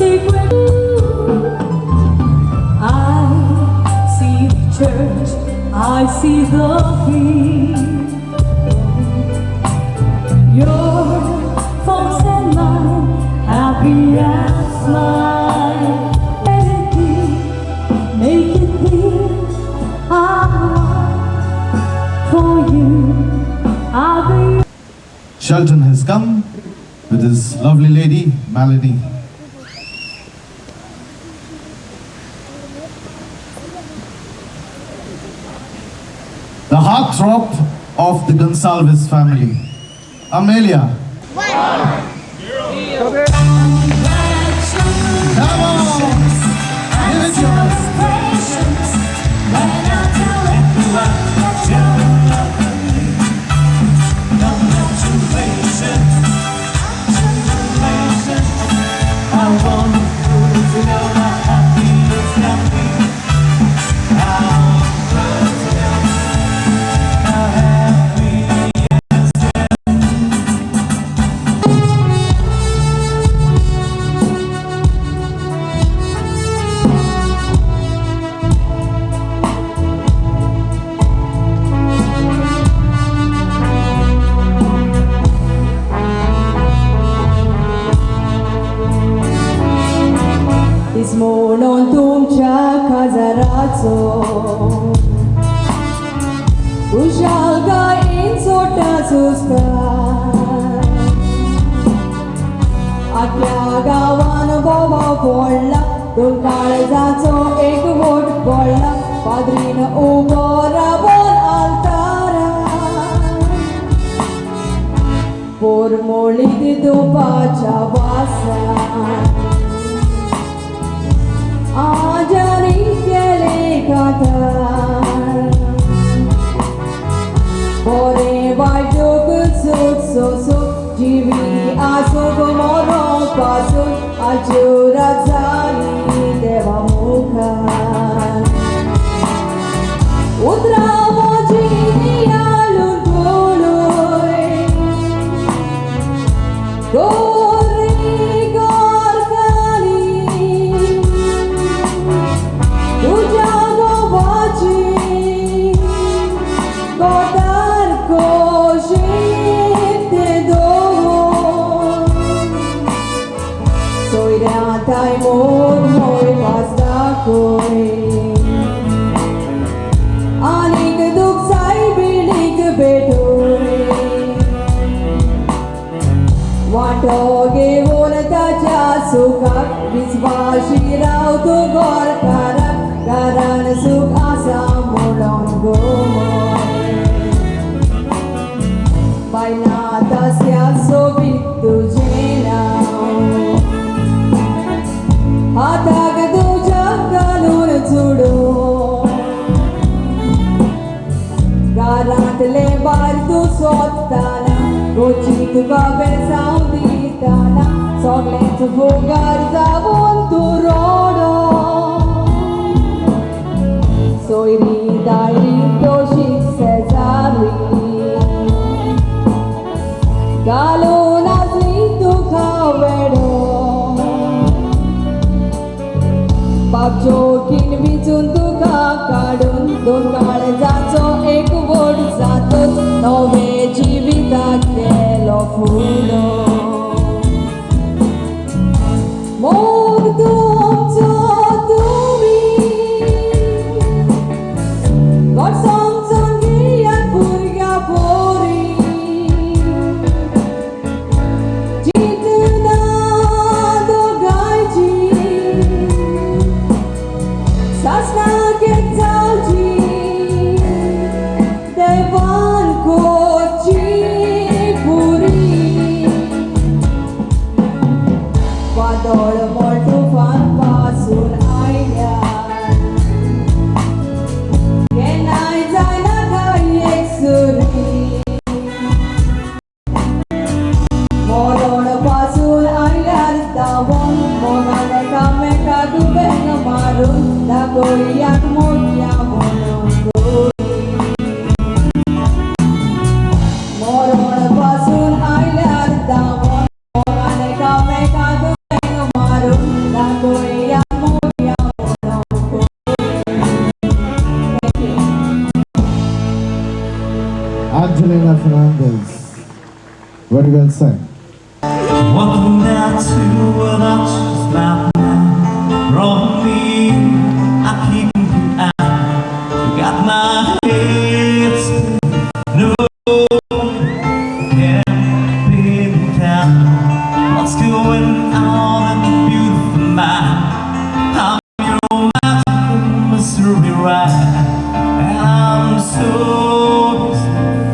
secret. I see the church, I see the field. Your folks and mine, happy as mine. Let it be, make it clear. I'm for you, I'll be. Shelton has come with his lovely lady, Melanie. The heartthrob of the Gonsalves family, Amelia. Come on, give it your best. म्हणून तुमच्या काजाराचो खुशालकायेन सोटा सुस्ता आख्या गांवान बोबो पडला दोन काळजाचो एक वोट पडला पाद्रीन उबो राबोन आलतारा पोरमोळीत दुपाच्या वासान आजारी केले कातार बोरे वायटोक चोट सोसो जिवी आसोक मोरो पासून आजुरा जाली देवा मुखार उतरा मोजी आलून बोलोय Tay môn môi pasta koi anik duk sai bilik betoi watoge volta ja sukak visvashi rao tu gor karak karan suk asa molon gomoy baina tasya sobit tujena हाताक तुझ्या घालून चुडो घरांतले भायर तूं सोदताना गोची तुका बेसांव दिताना सगळेंच फुगार जावून तूं रोडो सोयरी दायरी दोशीक शेजारी घालून आसली तुका वेडो बापचोकीन बिचून तुका काडून दोन काळजाचो एक वोट जातोच नवे जिविताक केलो फुलो मोग तुमचो तुमी गॉड समजून घेयात भुरग्या पोरी Agnelina Fernandez. Very well sang. Walking down to without just about now. Wrong me, I keep you out. You got my head spinning. No, can't pin down what's going on in the beautiful mind. I'm your magical mystery ride, and I'm so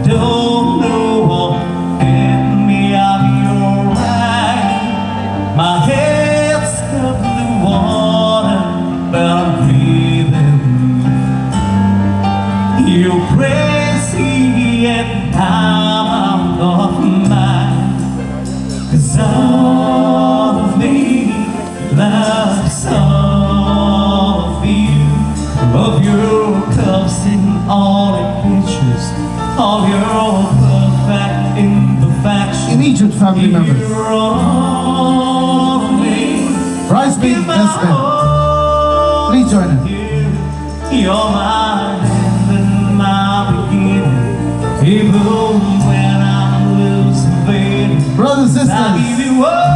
don't know what hit me out of your eye. My head's up in the water, but I'm breathing. You're crazy and I'm off mine. 'Cause all of me loves all of you, of your cups and all the pictures, all your perfect imperfections. Immediate family members. You're all of me. Bridesmaid, best man. Please join us. You're my end and my beginning. Even when I'm losing faith, Brothers and I give sisters, you all.